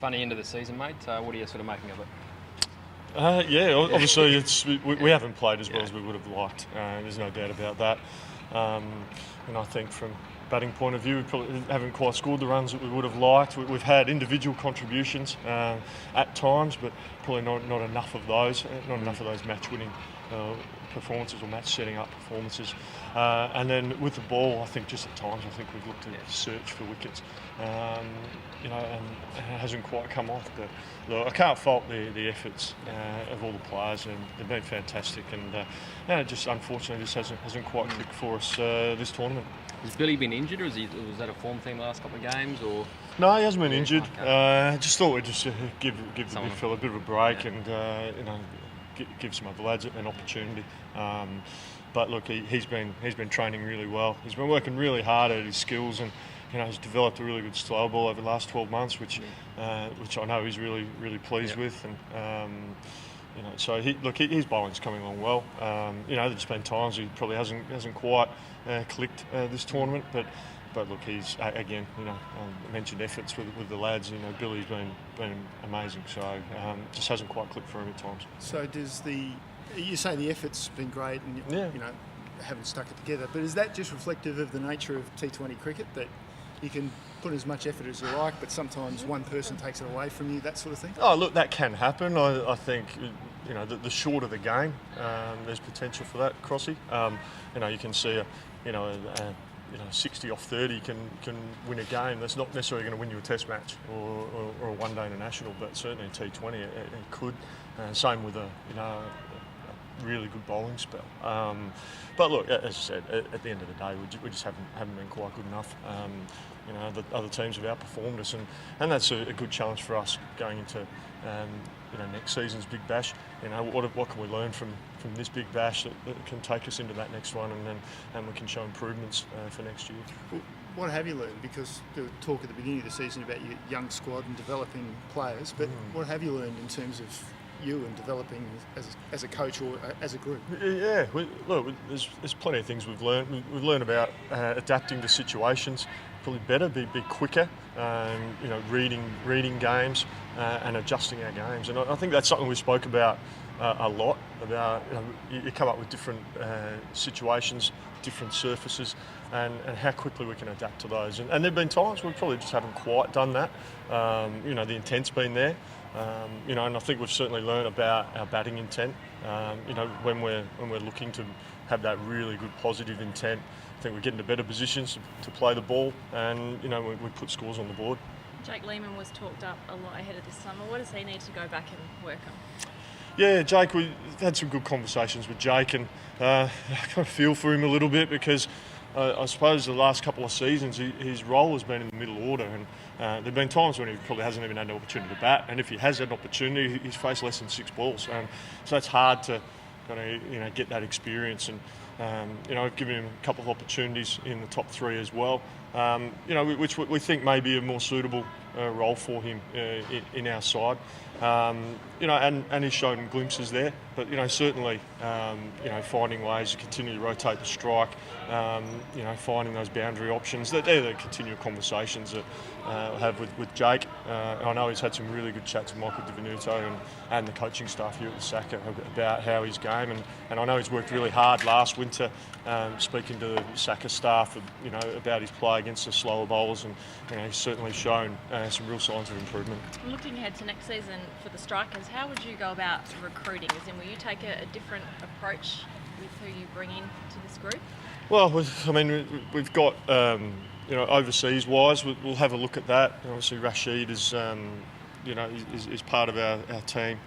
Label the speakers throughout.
Speaker 1: Funny end of the season, mate. What are you sort of making of it?
Speaker 2: Obviously we haven't played as well as we would have liked. There's no doubt about that. And I think from batting point of view, we probably haven't quite scored the runs that we would have liked. We've had individual contributions at times, but probably not enough of those. Not enough of those match-winning performances or match-setting up performances. And then with the ball, I think just at times, we've looked to search for wickets. And it hasn't quite come off. But look, I can't fault the efforts of all the players, and they've been fantastic. And it just unfortunately just hasn't quite clicked for us this tournament.
Speaker 1: Has Billy been injured, or was that a form thing the last couple of games? Or
Speaker 2: no, he hasn't been injured. I just thought we'd just give the big fella a bit of a break and give some other lads an opportunity. But look, he's been training really well. He's been working really hard at his skills, and he's developed a really good slow ball over the last 12 months, which I know he's really pleased with. And so his bowling's coming along well. There's just been times he probably hasn't quite clicked this tournament, but look, he's again, I mentioned efforts with the lads. Billy's been amazing. So just hasn't quite clicked for him at times.
Speaker 3: So you say the effort's been great, and haven't stuck it together. But is that just reflective of the nature of T20 cricket, that you can put as much effort as you like, but sometimes one person takes it away from you, that sort of thing?
Speaker 2: Oh, look, that can happen. I think the shorter the game, there's potential for that, Crossy. You can see a 60 off 30 can win a game. That's not necessarily going to win you a Test match or a one-day international, but certainly a T20 it could. Same with a really good bowling spell. But look, as I said, at the end of the day, we just haven't been quite good enough. The other teams have outperformed us, and that's a good challenge for us going into next season's Big Bash. What can we learn from this Big Bash that can take us into that next one, and we can show improvements for next year.
Speaker 3: What have you learned? Because there was talk at the beginning of the season about your young squad and developing players, but what have you learned in terms of you and developing as a coach or as a group?
Speaker 2: Yeah, there's plenty of things we've learned. We've learned about adapting to situations, probably better, be quicker, reading games and adjusting our games. And I think that's something we spoke about a lot, about you come up with different situations, different surfaces, and how quickly we can adapt to those. And there have been times we probably just haven't quite done that. The intent's been there. And I think we've certainly learned about our batting intent. When we're looking to have that really good positive intent, I think we get into better positions to play the ball, and we put scores on the board.
Speaker 4: Jake Lehmann was talked up a lot ahead of this summer. What does he need to go back and work on?
Speaker 2: Yeah, Jake, we had some good conversations with Jake, and I kind of feel for him a little bit because I suppose the last couple of seasons his role has been in the middle order, and there have been times when he probably hasn't even had an opportunity to bat, and if he has had an opportunity, he's faced less than 6 balls. So it's hard to kind of get that experience, and I've given him a couple of opportunities in the top 3 as well, which we think may be a more suitable role for him in our side. And he's shown glimpses there, but certainly finding ways to continue to rotate the strike, finding those boundary options. They're the continual conversations that I have with Jake. I know he's had some really good chats with Michael Di Venuto and the coaching staff here at the Saka about how his game, and I know he's worked really hard last winter speaking to the Saka staff about his play against the slower bowlers, and he's certainly shown some real signs of improvement.
Speaker 4: Looking ahead to next season for the strikers, how would you go about recruiting? As in, will you take a different approach with who you bring in to this group?
Speaker 2: Well, we've got overseas wise, we'll have a look at that. Obviously, Rashid is part of our team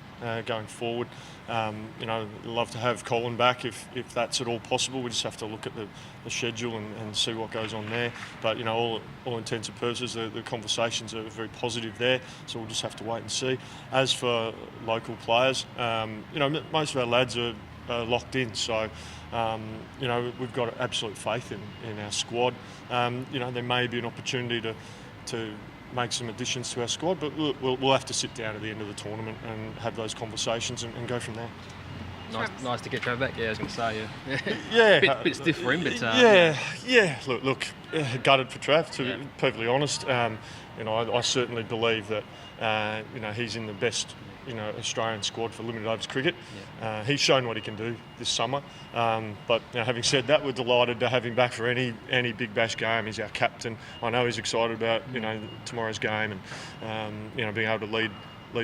Speaker 2: going forward. Love to have Colin back if that's at all possible. We just have to look at the schedule and see what goes on there. But all intents and purposes, the conversations are very positive there. So we'll just have to wait and see. As for local players, most of our lads are locked in. So we've got absolute faith in our squad. There may be an opportunity to make some additions to our squad, but we'll have to sit down at the end of the tournament and have those conversations and go from there.
Speaker 1: Nice to get Trav back. Yeah, I was going to say, yeah.
Speaker 2: Yeah.
Speaker 1: bit stiff for him, but...
Speaker 2: yeah. Look, gutted for Trav, to be perfectly honest. I certainly believe that, he's in the best, Australian squad for limited overs cricket. Yeah. He's shown what he can do this summer. But having said that, we're delighted to have him back for any Big Bash game. He's our captain. I know he's excited about, tomorrow's game and, being able to lead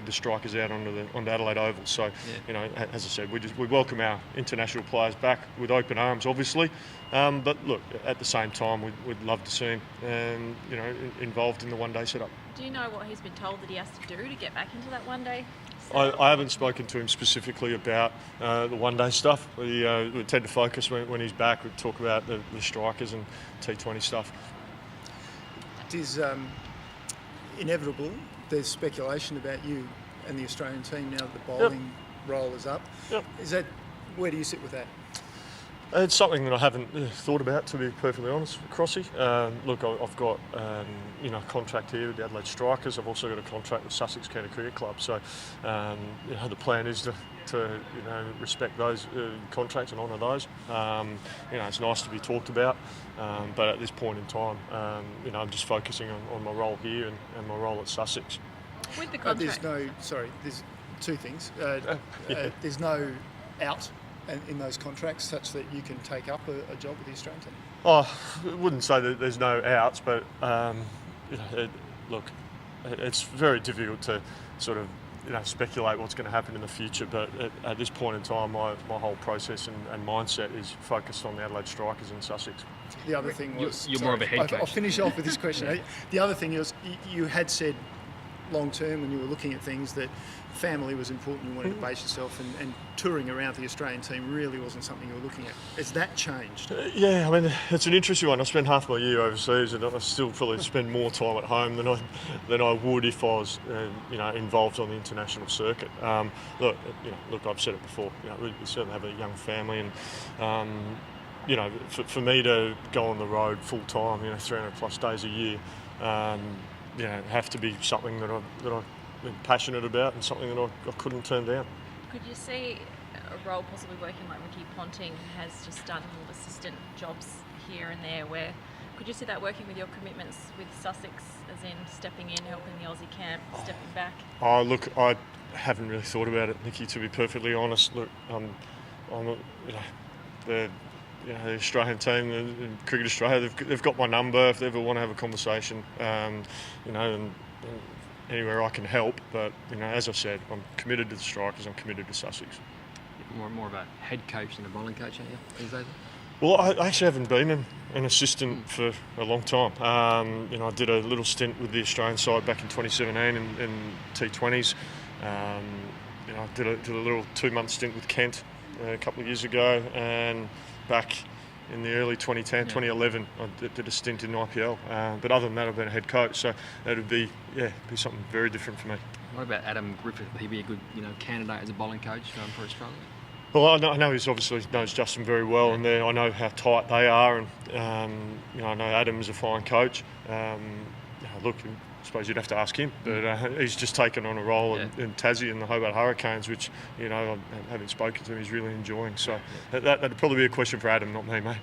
Speaker 2: the strikers out onto Adelaide Oval. So, as I said, we welcome our international players back with open arms, obviously. But look, at the same time, we'd love to see him, involved in the one-day setup.
Speaker 4: Do you know what he's been told that he has to do to get back into that one-day?
Speaker 2: I haven't spoken to him specifically about the one-day stuff. We tend to focus when he's back. We talk about the strikers and T20 stuff.
Speaker 3: It is inevitable. There's speculation about you and the Australian team now that the bowling role is up.
Speaker 2: Yep.
Speaker 3: Where do you sit with that?
Speaker 2: It's something that I haven't thought about, to be perfectly honest, Crossy. Look, I've got a contract here with the Adelaide Strikers. I've also got a contract with Sussex County Cricket Club. So, the plan is to respect those contracts and honour those. It's nice to be talked about, but at this point in time, I'm just focusing on my role here and my role at Sussex.
Speaker 4: With the contract,
Speaker 3: there's two things. There's no out in those contracts such that you can take up a job with the Australian team?
Speaker 2: I wouldn't say that there's no outs, but it's very difficult to sort of speculate what's going to happen in the future. But at this point in time, my whole process and mindset is focused on the Adelaide Strikers in Sussex.
Speaker 3: The other thing was...
Speaker 1: You're more of a head coach.
Speaker 3: I'll finish off with this question. The other thing is you had said long term when you were looking at things that family was important, you wanted to base yourself, and touring around the Australian team really wasn't something you were looking at. Has that changed?
Speaker 2: Yeah, I mean, it's an interesting one. I spent half my year overseas and I still probably spend more time at home than I would if I was involved on the international circuit. Look, I've said it before, we certainly have a young family, and for me to go on the road full time, 300 plus days a year, have to be something that I've been passionate about and something that I couldn't turn down.
Speaker 4: Could you see a role possibly working like Ricky Ponting has just done more assistant jobs here and there, where could you see that working with your commitments with Sussex, as in stepping in, helping the Aussie camp, stepping back?
Speaker 2: Oh, look, I haven't really thought about it, Nikki, to be perfectly honest. Look, the Australian team, the Cricket Australia, they've got my number if they ever want to have a conversation, and anywhere I can help. But, as I said, I'm committed to the Strikers, I'm committed to Sussex.
Speaker 1: More of a head coach than a bowling coach, aren't you, these days?
Speaker 2: Well, I actually haven't been an assistant for a long time. I did a little stint with the Australian side back in 2017 in T20s. I did a little 2-month stint with Kent a couple of years ago, and back in the early 2011, I did a stint in IPL. But other than that, I've been a head coach, so that would be something very different for me.
Speaker 1: What about Adam Griffith? Would he be a good candidate as a bowling coach for Australia?
Speaker 2: Well, I know he obviously knows Justin very well, and I know how tight they are, and I know Adam's a fine coach. Look, I suppose you'd have to ask him, but he's just taken on a role in Tassie and the Hobart Hurricanes, which having spoken to him, he's really enjoying. So that'd probably be a question for Adam, not me, mate.